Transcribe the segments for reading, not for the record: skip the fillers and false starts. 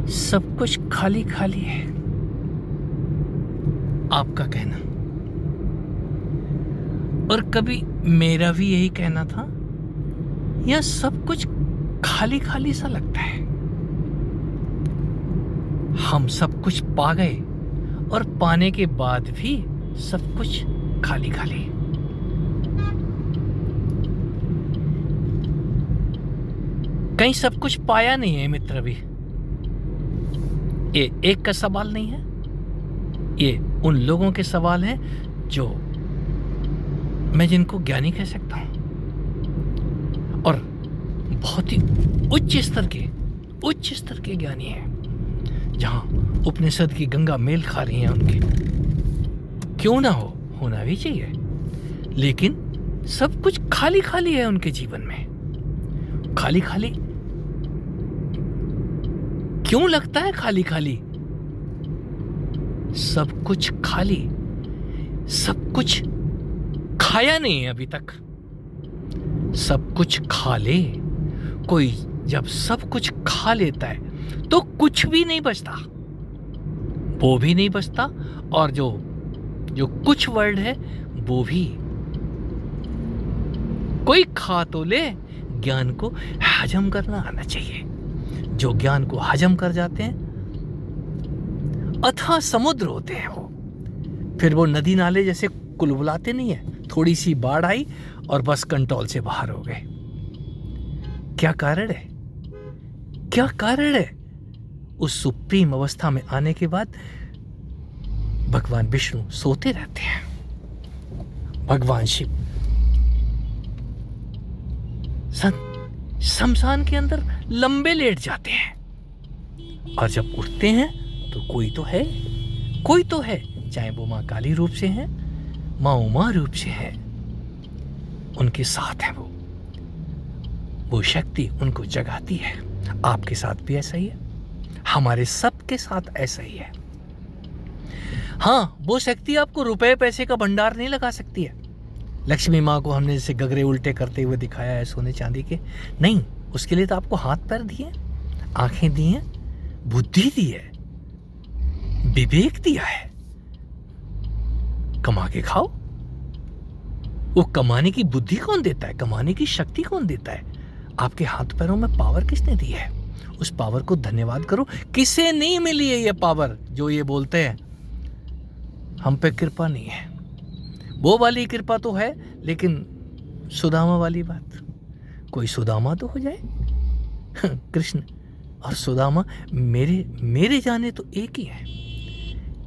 सब कुछ खाली खाली है, आपका कहना। और कभी मेरा भी यही कहना था, यह सब कुछ खाली खाली सा लगता है। हम सब कुछ पा गए और पाने के बाद भी सब कुछ खाली खाली। कहीं सब कुछ पाया नहीं है मित्र भी। ये एक का सवाल नहीं है, ये उन लोगों के सवाल हैं जो मैं जिनको ज्ञानी कह सकता हूं और बहुत ही उच्च स्तर के ज्ञानी हैं, जहां उपनिषद की गंगा मेल खा रही है उनके। क्यों ना हो, होना भी चाहिए, लेकिन सब कुछ खाली खाली है उनके जीवन में। खाली खाली क्यों लगता है? खाली खाली सब कुछ खाली, सब कुछ खाया नहीं है अभी तक। सब कुछ खा ले कोई, जब सब कुछ खा लेता है तो कुछ भी नहीं बचता, वो भी नहीं बचता, और जो कुछ वर्ड है वो भी। कोई खा तो ले, ज्ञान को हजम करना आना चाहिए। जो ज्ञान को हजम कर जाते हैं, अथाह समुद्र होते हैं वो। फिर वो नदी नाले जैसे कुलबुलाते नहीं है, थोड़ी सी बाढ़ आई और बस कंट्रोल से बाहर हो गए। क्या कारण है? क्या कारण है? उस सुप्रीम अवस्था में आने के बाद भगवान विष्णु सोते रहते हैं, भगवान शिव शमशान के अंदर लंबे लेट जाते हैं, और जब उठते हैं तो कोई तो है, चाहे वो माँ काली रूप से है, माँ उमा रूप से है, उनके साथ है वो शक्ति उनको जगाती है। आपके साथ भी ऐसा ही है, हमारे सबके साथ ऐसा ही है। हाँ, वो शक्ति आपको रुपए पैसे का भंडार नहीं लगा सकती है। लक्ष्मी माँ को हमने जैसे गगरे उल्टे करते हुए दिखाया है सोने चांदी के, नहीं, उसके लिए तो आपको हाथ पैर दिए, आंखें दी हैं, बुद्धि दी है, विवेक दिया है। कमा के खाओ। वो कमाने की बुद्धि कौन देता है? कमाने की शक्ति कौन देता है? आपके हाथ पैरों में पावर किसने दी है? उस पावर को धन्यवाद करो। किसे नहीं मिली है ये पावर जो ये बोलते हैं हम पे कृपा नहीं है? वो वाली कृपा तो है, लेकिन सुदामा वाली बात, कोई सुदामा तो हो जाए। कृष्ण और सुदामा मेरे जाने तो एक ही है।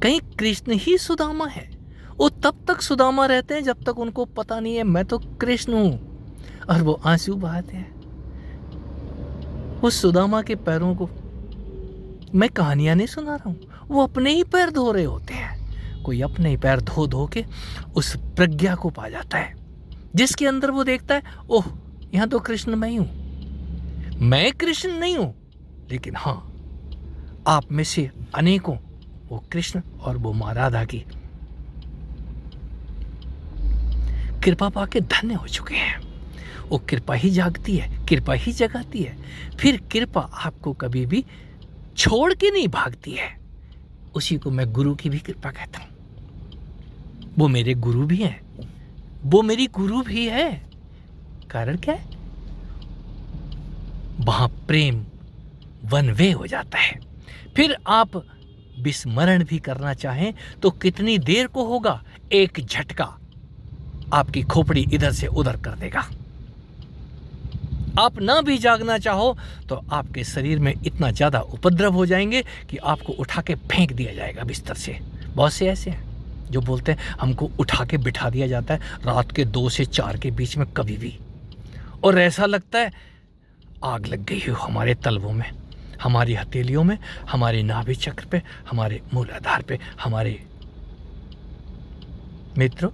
कहीं कृष्ण ही सुदामा है? वो तब तक सुदामा रहते हैं जब तक उनको पता नहीं है मैं तो कृष्ण हूं, और वो आंसू बहाते हैं। उस सुदामा के पैरों को मैं कहानियां नहीं सुना रहा हूं, वो अपने ही पैर धो रहे होते हैं। कोई अपने ही पैर धो धो के उस प्रज्ञा को पा जाता है, जिसके अंदर वो देखता है, ओह, यहां तो कृष्ण मैं ही हूं। मैं कृष्ण नहीं हूं, लेकिन हां, आप में से अनेकों वो कृष्ण और वो माँ राधा की कृपा पाके धन्य हो चुके हैं। वो कृपा ही जागती है, कृपा ही जगाती है। फिर कृपा आपको कभी भी छोड़ के नहीं भागती है। उसी को मैं गुरु की भी कृपा कहता हूं। वो मेरे गुरु भी हैं, वो मेरी गुरु भी है। कारण क्या है? वहां प्रेम वन वे हो जाता है। फिर आप विस्मरण भी करना चाहें तो कितनी देर को होगा? एक झटका आपकी खोपड़ी इधर से उधर कर देगा। आप ना भी जागना चाहो तो आपके शरीर में इतना ज़्यादा उपद्रव हो जाएंगे कि आपको उठा के फेंक दिया जाएगा बिस्तर से। बहुत से ऐसे हैं जो बोलते हैं हमको उठा के बिठा दिया जाता है रात के 2 से 4 के बीच में कभी भी, और ऐसा लगता है आग लग गई हो हमारे तलवों में, हमारी हथेलियों में, हमारे नाभि चक्र पे, हमारे मूलाधार पे। हमारे मित्रों,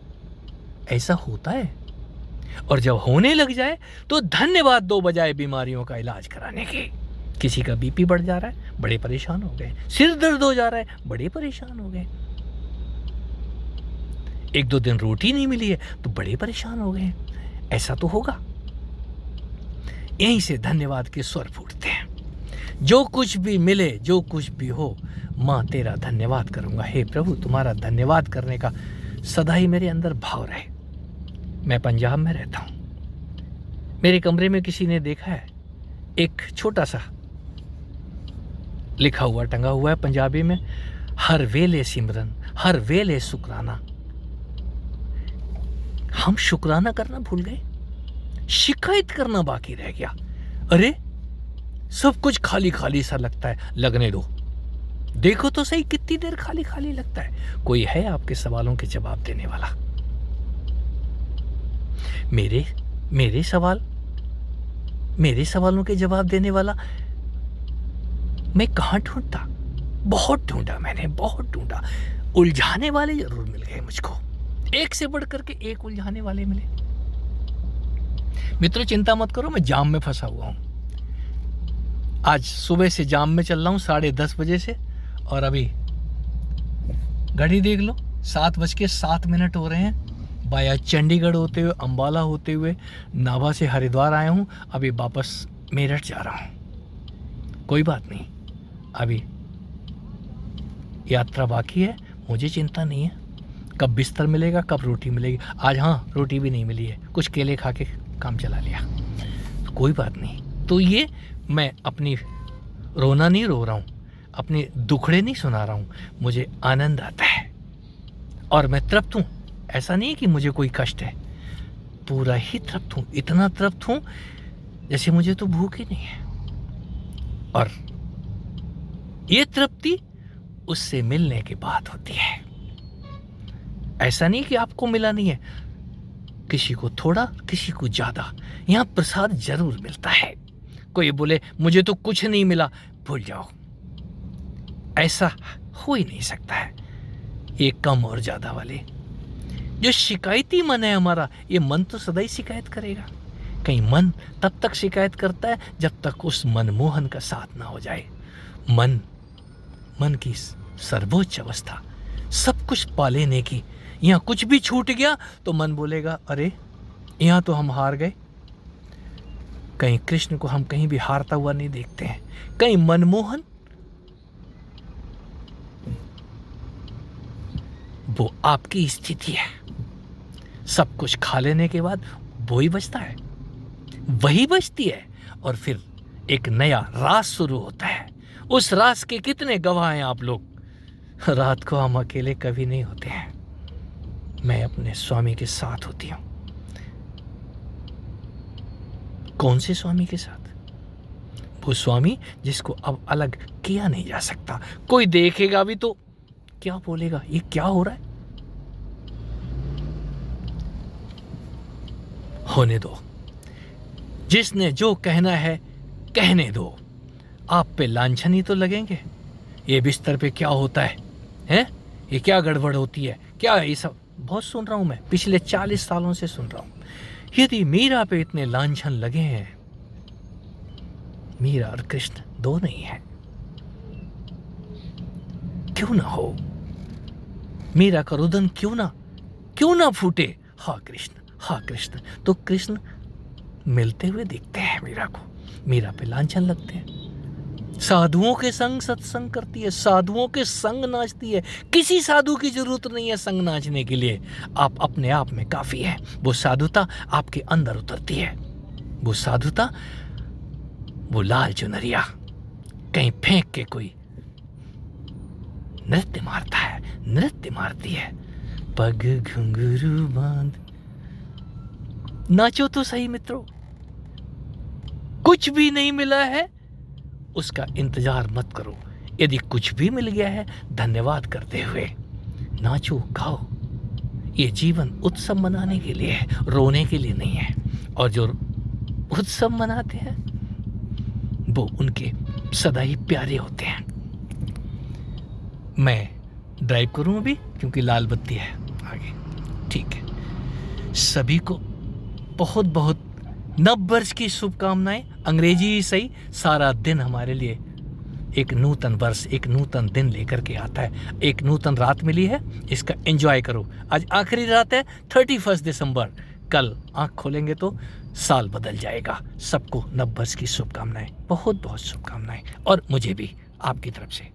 ऐसा होता है। और जब होने लग जाए तो धन्यवाद दो बजाय बीमारियों का इलाज कराने के। किसी का बीपी बढ़ जा रहा है, बड़े परेशान हो गए। सिर दर्द हो जा रहा है, बड़े परेशान हो गए। 1-2 दिन रोटी नहीं मिली है तो बड़े परेशान हो गए। ऐसा तो होगा। यहीं से धन्यवाद के स्वर फूटते हैं। जो कुछ भी मिले, जो कुछ भी हो, माँ तेरा धन्यवाद करूँगा। हे प्रभु, तुम्हारा धन्यवाद करने का सदा ही मेरे अंदर भाव रहे। मैं पंजाब में रहता हूँ। मेरे कमरे में किसी ने देखा है, एक छोटा सा लिखा हुआ टंगा हुआ है पंजाबी में, हर वेले सिमरन, हर वेले शुक्राना। हम शुक्राना करना भूल गए, शिकायत करना बाकी रह गया। अरे सब कुछ खाली खाली सा लगता है, लगने दो, देखो तो सही कितनी देर खाली खाली लगता है। कोई है आपके सवालों के जवाब देने वाला? मेरे सवालों के जवाब देने वाला मैं कहाँ ढूंढता? बहुत ढूंढा मैंने, बहुत ढूंढा। उलझाने वाले जरूर मिल गए मुझको, एक से बढ़ करके एक उलझाने वाले मिले। मित्रों चिंता मत करो, मैं जाम में फंसा हुआ हूं। आज सुबह से जाम में चल रहा हूं 10:30 बजे से, और अभी घड़ी देख लो 7:07 हो रहे हैं। बाया चंडीगढ़ होते हुए, अंबाला होते हुए, नाभा से हरिद्वार आया हूँ, अभी वापस मेरठ जा रहा हूँ। कोई बात नहीं, अभी यात्रा बाकी है, मुझे चिंता नहीं है। कब बिस्तर मिलेगा, कब रोटी मिलेगी। आज हाँ, रोटी भी नहीं मिली है, कुछ केले खा के काम चला लिया, तो कोई बात नहीं। तो ये मैं अपनी रोना नहीं रो रहा हूँ, अपने दुखड़े नहीं सुना रहा हूँ, मुझे आनंद आता है और मैं तृप्त हूँ। ऐसा नहीं है कि मुझे कोई कष्ट है, पूरा ही तृप्त हूँ, इतना तृप्त हूँ जैसे मुझे तो भूख ही नहीं है। और ये तृप्ति उससे मिलने के बाद होती है। ऐसा नहीं कि आपको मिला नहीं है, किसी को थोड़ा, किसी को ज्यादा, यहाँ प्रसाद जरूर मिलता है। कोई बोले मुझे तो कुछ नहीं मिला, भूल जाओ, ऐसा हो ही नहीं सकता है। ये कम और ज्यादा वाले जो शिकायती मन है हमारा, ये मन तो सदा ही शिकायत करेगा। कहीं मन तब तक शिकायत करता है जब तक उस मनमोहन का साथ ना हो जाए। मन की सर्वोच्च अवस्था, सब कुछ पा लेने की। यहाँ कुछ भी छूट गया तो मन बोलेगा अरे यहाँ तो हम हार गए। कहीं कृष्ण को हम कहीं भी हारता हुआ नहीं देखते हैं। कहीं मनमोहन, वो आपकी स्थिति है। सब कुछ खा लेने के बाद वही बचता है, वही बचती है, और फिर एक नया रास शुरू होता है। उस रास के कितने गवाह हैं आप लोग? रात को हम अकेले कभी नहीं होते हैं, मैं अपने स्वामी के साथ होती हूं। कौन से स्वामी के साथ? वो स्वामी जिसको अब अलग किया नहीं जा सकता। कोई देखेगा भी तो क्या बोलेगा, ये क्या हो रहा है? होने दो, जिसने जो कहना है कहने दो। आप पे लांछन ही तो लगेंगे। ये बिस्तर पे क्या होता है, हैं? ये क्या गड़बड़ होती है, क्या ये सब बहुत सुन रहा हूं मैं, पिछले 40 सालों से सुन रहा हूं। यदि मीरा पे इतने लांछन लगे हैं, मीरा और कृष्ण दो नहीं है, क्यों ना हो? मीरा का रुदन क्यों ना फूटे, हा कृष्ण, हा कृष्ण। तो कृष्ण मिलते हुए दिखते हैं मीरा को, मीरा पे लांछन लगते हैं। साधुओं के संग सत्संग करती है, साधुओं के संग नाचती है। किसी साधु की जरूरत नहीं है संग नाचने के लिए, आप अपने आप में काफी है। वो साधुता आपके अंदर उतरती है, वो साधुता, वो लाल चुनरिया कहीं फेंक के कोई नृत्य मारता है, नृत्य मारती है। पग घुंघरू बांध, नाचो तो सही मित्रों। कुछ भी नहीं मिला है उसका इंतजार मत करो। यदि कुछ भी मिल गया है, धन्यवाद करते हुए नाचो, गाओ। ये जीवन उत्सव मनाने के लिए है, रोने के लिए नहीं है। और जो उत्सव मनाते हैं वो उनके सदा ही प्यारे होते हैं। मैं ड्राइव करूं अभी क्योंकि लाल बत्ती है आगे, ठीक है। सभी को बहुत बहुत नववर्ष की शुभकामनाएं। अंग्रेजी ही सही, सारा दिन हमारे लिए एक नूतन वर्ष, एक नूतन दिन लेकर के आता है। एक नूतन रात मिली है, इसका एंजॉय करो। आज आखिरी रात है, 31 दिसंबर। कल आंख खोलेंगे तो साल बदल जाएगा। सबको नववर्ष की शुभकामनाएं, बहुत बहुत शुभकामनाएं, और मुझे भी आपकी तरफ से